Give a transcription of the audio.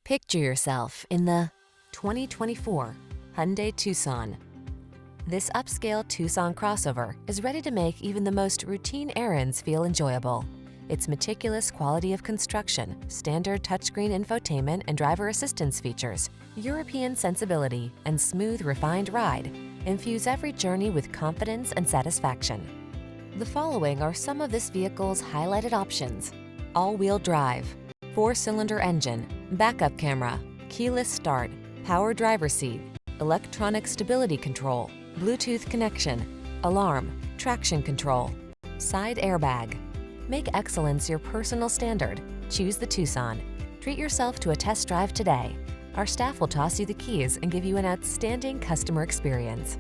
Picture yourself in the 2024 Hyundai Tucson. This upscale Tucson crossover is ready to make even the most routine errands feel enjoyable. Its meticulous quality of construction, standard touchscreen infotainment and driver assistance features, European sensibility, and smooth, refined ride infuse every journey with confidence and satisfaction. The following are some of this vehicle's highlighted options: all-wheel drive, 4-cylinder engine, backup camera, keyless start, power driver seat, electronic stability control, Bluetooth connection, alarm, traction control, side airbag. Make excellence your personal standard. Choose the Tucson. Treat yourself to a test drive today. Our staff will toss you the keys and give you an outstanding customer experience.